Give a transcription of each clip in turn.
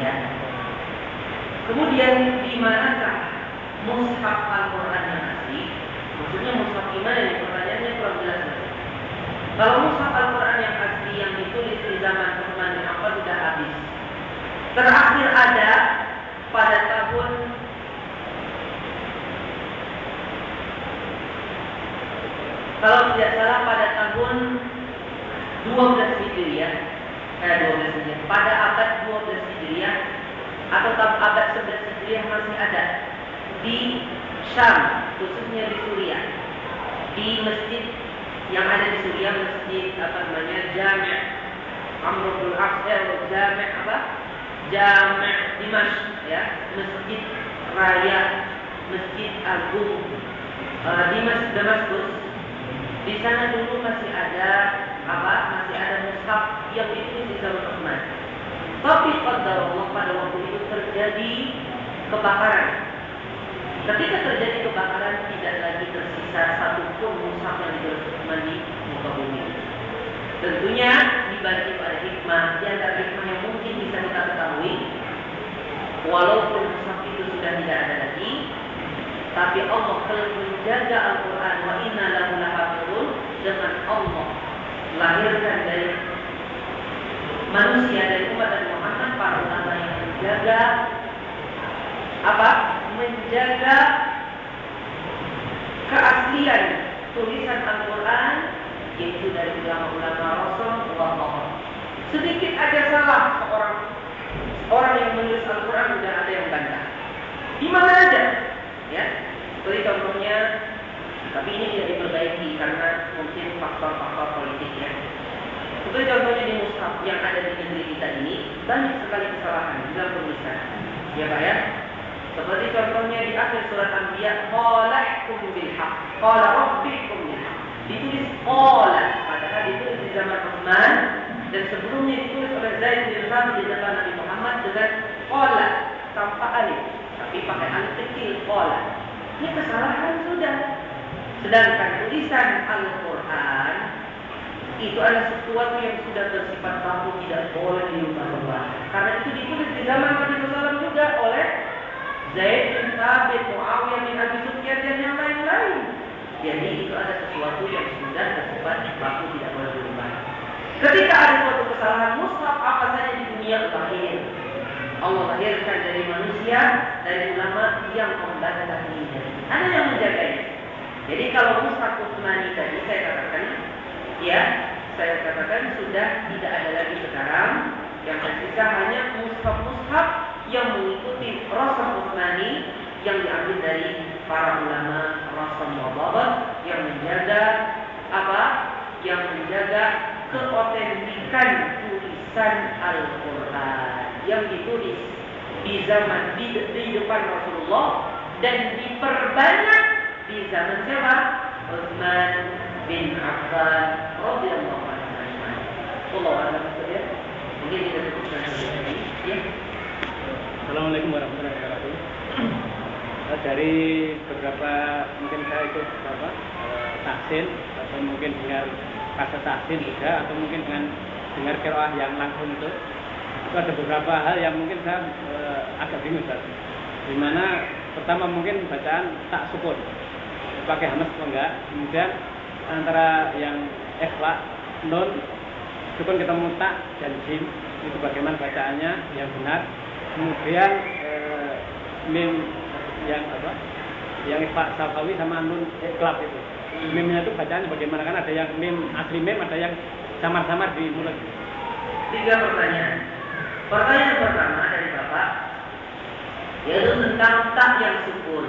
Ya. Kemudian di manakah mushaf Al-Quran yang asli? Maksudnya mushaf gimana nih? Pertanyaannya kurang jelas. Kalau mushaf Al-Quran yang asli yang ditulis di zaman Utsman bin Affan sudah habis. Terakhir ada pada tahun kalau tidak salah pada tahun 12 Hijriah, pada abad 12 Hijriah atau abad 11 Hijriah masih ada di Syam, khususnya di Suriah, di masjid yang ada di Suriah, masjid Jami' Amr bin As, Jami' Dimashq, ya, masjid raya, masjid agung di Damaskus. Di sana dulu masih ada mushaf yang ditulis di zaman Utsman. Tapi qadarullah pada waktu itu terjadi kebakaran. Ketika terjadi kebakaran tidak lagi tersisa satupun mushaf yang ditulis Utsman di muka bumi. Tentunya dibagi pada hikmah. Di antara hikmah yang mungkin bisa kita ketahui, walaupun mushaf itu sudah tidak ada lagi, tapi Allah telah menjaga Al-Quran. Wa inna lahu lahafizun. Dengan Allah lahirkan dari manusia, dari umat Nabi Muhammad, para ulama yang menjaga keaslian tulisan Al-Quran, yaitu dari ulama-ulama Rasulullah. Sedikit ada salah orang yang menulis Al-Quran sudah ada yang bantah. Di mana aja, ya. Seperti contohnya, tapi ini tidak diperbaiki karena mungkin faktor-faktor politik, ya. Seperti contohnya di mushaf yang ada di negeri kita ini banyak sekali kesalahan dalam penulisan, ya Pak, ya. Seperti contohnya di akhir surat Anbiya, qala ihkum bil haqq, qala rabbikum bil haqq. Ditulis qala, padahal ditulis di zaman Utsman, dan sebelumnya ditulis oleh Zaid bin Thabit di zaman Nabi Muhammad dengan qala tanpa alif, tapi pakai alif kecil qala. Ini kesalahan sudah. Sedangkan tulisan Al-Quran itu adalah sesuatu yang sudah bersifat baku, tidak boleh diubah-ubah. Karena itu ditulis di zaman Nabi SAW juga oleh Zaid bin Thabit, Muawiyah bin Abi Sufyan dan yang lain-lain. Jadi itu ada sesuatu yang sudah bersifat baku, tidak boleh diubah. Ketika ada suatu kesalahan mushaf apa saja di dunia lahir, Allah lahirkan dari manusia, dari ulama yang membantah ini. Ada yang menjaganya. Jadi kalau mushaf Utsmani tadi saya katakan sudah tidak ada lagi sekarang. Yang tersisa hanya mushaf-mushaf yang mengikuti Rasul Utsmani yang diambil dari para ulama Rasulullah yang menjaga keotentikan tulisan Al-Quran yang ditulis di depan Rasulullah dan diperbanyak di zaman siapa? Utsman bin Affan radhiyallahu anhu. Wallahu a'lam bishawab. Mungkin kita cukupkan sampai sini, ya. Assalamualaikum warahmatullahi wabarakatuh. Dari beberapa mungkin saya ikut tahsin atau mungkin dengar kata tahsin juga, atau mungkin dengar qiraah yang langsung itu ada beberapa hal yang mungkin saya agak bingung, Ustaz. Di mana pertama mungkin bacaan tak sukun pakai hamas atau enggak, kemudian antara yang ikhfa nun sukun ketemu tak dan jim itu bagaimana bacaannya yang benar, kemudian mim yang ikhfa safawi sama nun iklab itu mimnya itu bacaannya bagaimana, kan ada yang mim asli mim, ada yang samar-samar di mulut. 3 pertanyaan. Pertanyaan pertama dari Bapak yaitu tentang tak yang sukun.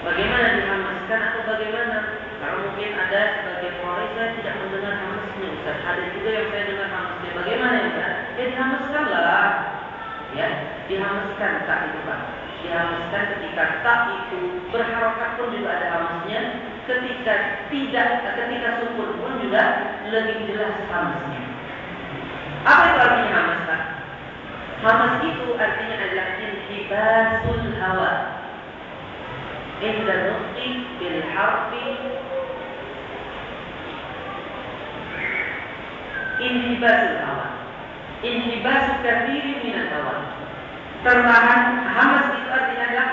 Bagaimana dihamaskan atau bagaimana? Karena mungkin ada sebagian orang saya tidak mendengar hamasnya, Ustaz. Ada juga yang saya dengar hamasnya. Bagaimana ya, Ustaz? Ya dihamaskanlah. Ya, dihamaskan tak itu, Pak. Dihamaskan ketika tak itu berharokat pun juga ada hamasnya. Ketika sukun pun juga lebih jelas hamasnya. Apa itu artinya hamas, Pak? Hamas itu artinya adalah inhibasul hawa. Inda nutqi bil harfi inhibasul hawa. Inhibasul kathiri minal hawa. tertahan. Hamas itu artinya adalah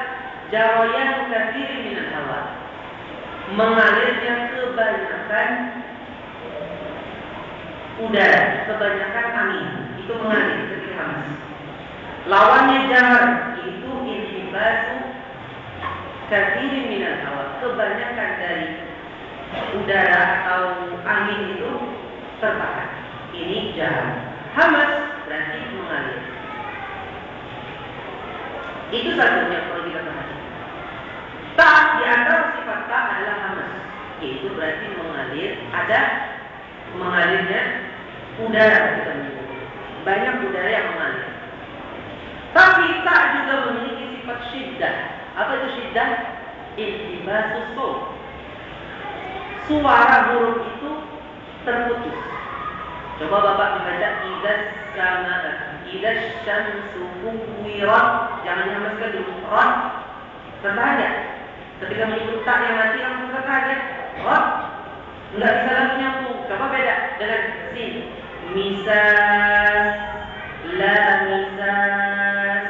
jarayan katsirin minal hawa, mengalirnya kebanyakan udara, kebanyakan angin, itu mengalir ketika hamas. Lawannya jar, itu intibasu katsirin minal hawa, kebanyakan dari udara atau angin itu tertahan. Ini jar. Hamas berarti mengalir. Itu satu yang perlu kita pahami. Tak, di antara sifat tak adalah hamas, yaitu berarti mengalir, ada mengalirnya udara, kita menyebut banyak udara yang mengalir. Tapi tak juga memiliki sifat syiddah. Apa itu syiddah? Iltibasus shaut. Suara huruf itu terputus. Coba Bapak membaca idas syamsu kuwirat, jangan dihamaskan dulu. Rat tertahan ya. Ketika menyebut tak yang mati langsung tertahan ya. Rat enggak bisa lagi nyambung. Coba beda dengan sin. Misas, la misas.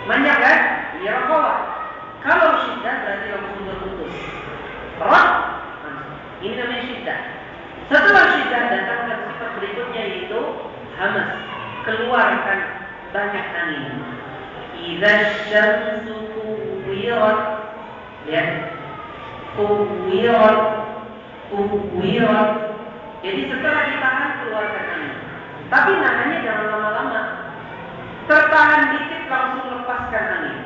Manjak kan? Ya rakhawah. Kalau syiddah berarti langsung terputus. Rat, ini namanya syiddah. Setelah syiddah datangkan sifat berikutnya yaitu hamas, keluarkan banyak angin. Idza syamsu kuwirat, ya, kuwirat. Jadi setelah ditahan keluarkan angin. Tapi nahannya jangan lama-lama. Tertahan dikit langsung lepaskan angin.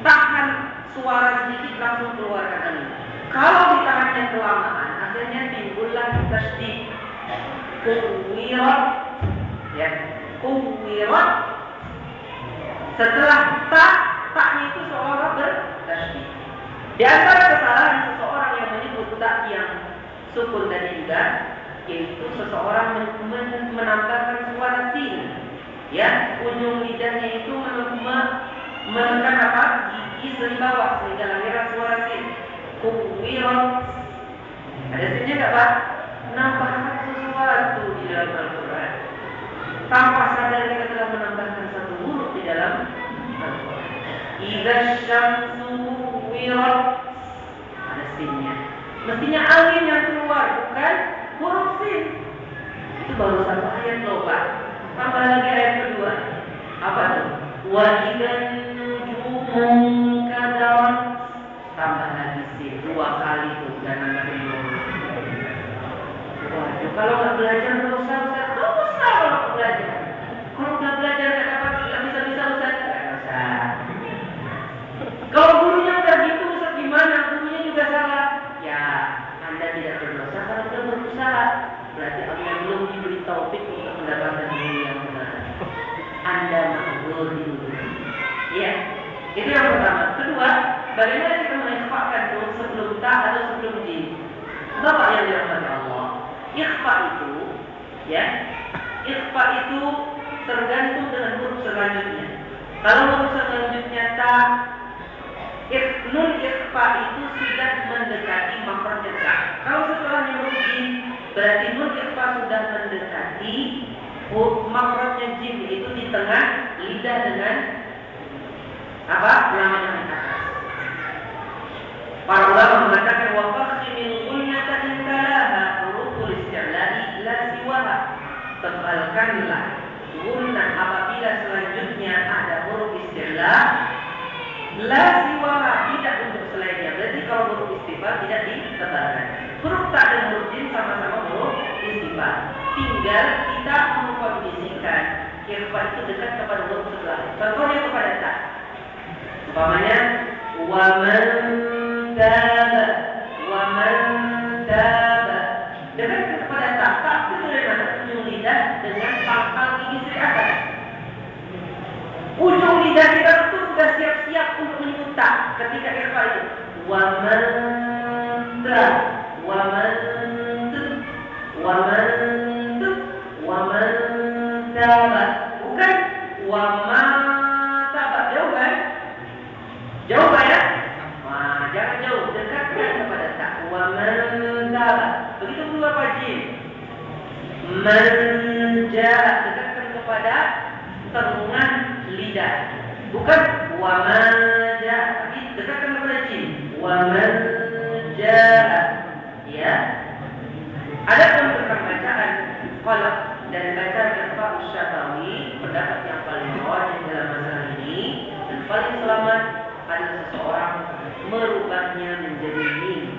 Tahan suara sedikit langsung keluarkan angin. Kalau ditahannya kelamaan, akhirnya timbullah tasydid. Kuwirat, ya, kuwirat. Setelah taknya itu seolah bertasydid. Di antara kesalahan seseorang yang menyebut tak yang sukun tadi juga, yaitu seseorang menambahkan suara sin, ya, ujung lidahnya itu menekan apa? Gigi seri bawah sehingga lahirlah suara sin. Kuwirat. Ada sinnya enggak, Pak? Menambahkan sesuatu di dalam Al-Quran. Tanpa sadar kita telah menambahkan satu huruf di dalam Al-Quran. Idza syamsu kuwirat. Ada sinnya. Mestinya angin yang keluar, bukan huruf sin. Itu baru satu ayat loh, Pak. Tambah lagi ayat kedua. Apa tuh? Wa idzan nujumu kadarat. Tambah lagi sin. Dua kali tuh, jangan lagi dulu. Waduh, kalau nggak belajar dosa, Ustaz. Dosa kalau nggak belajar. Kalau nggak belajar nggak bisa Ustaz. Nggak dosa. Kalau gurunya udah gitu, Ustaz, gimana? Gurunya juga salah. Ya, Anda tidak berdosa kalau sudah berusaha. Berarti Anda belum diberi taufik untuk mendapatkan ilmu yang benar. Anda makhluk dulu. Ya, itu yang pertama. Kedua, bagaimana kita mengikhfakan huruf sebelum ta atau sebelum jim? Bapak yang dirahmati Allah, ikhfa itu, ya, ikhfa itu tergantung dengan huruf selanjutnya. Kalau huruf selanjutnya ta, nun ikhfa itu sudah mendekati makhrajnya ta. Kalau setelahnya huruf jim, berarti nun ikhfa sudah mendekati makhrajnya jim, yaitu di tengah lidah dengan apa? Belakangnya ke atas. Para ulama mengatakan wa fakhimil gunnata intalaha huruful isti'la'i la siwaha. Tebalkanlah gunnah apabila selanjutnya ada huruf isti'la' la siwaha, tidak untuk selainnya. Berarti kalau huruf istifal tidak ditebalkan. Huruf ta dan huruf jim sama-sama huruf istifal. Tinggal kita mengkondisikan ikhfa itu dekat kepada huruf sebelah. Contohnya kepada ta. Umpamanya wa man taba, wa man taba. Dekat kepada ta itu dari mana? Ujung lidah dengan pangkal gigi seri atas. Ujung lidah kita itu sudah siap-siap untuk menyebut ta ketika ikhfa itu. Wa man ta, wa man tu, wa man tu, wa man taba. Bukan wa man taba. Jauh kan? Jauh kan ya? Wah, jangan jauh, dekatkan kepada ta. Wa man taba. Begitu pula wajib. Man jaa, dekatkan kepada tengah lidah. Bukan wa ma jaa, tapi dekatkan kepada jim. Wa man jaa. Ya. Adapun tentang bacaan qalaq dan bacaan Iqra' Syafa'i, pendapat yang paling rajih dalam masalah ini dan paling selamat adalah seseorang merubahnya menjadi mim.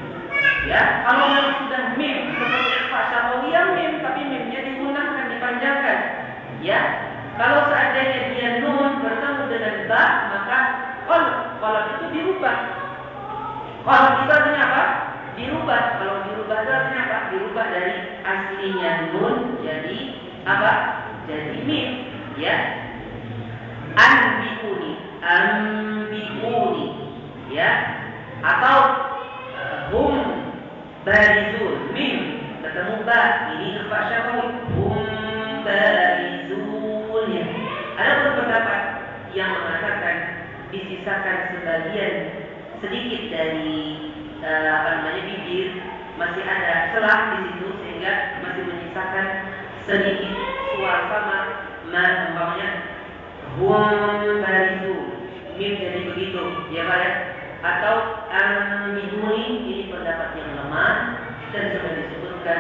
Ya, kalau yang sudah mim seperti Iqra' Syafa'i yang mim, tapi mimnya digunakan dipanjangkan. Ya, kalau seandainya dia nun bertemu dengan ba, maka qalaq itu dirubah. Qalaq itu artinya apa? Dirubah. Kalau dirubah itu artinya apa? Dirubah dari aslinya nun jadi apa? Jadi mim. Ya. Anbiuni, ya. Atau hum barizun, mim ketemu ba, ini Iqra' Syafa'i, hum barizun. Ya. Ada pendapat yang mengatakan disisakan sebagian sedikit dari bibir, masih ada celah di situ sehingga masih menyisakan sedikit suara sama umpamanya hum barizu, mim jadi begitu, ya Pak ya. Atau ambiduni, ini pendapat yang lemah dan sudah disebutkan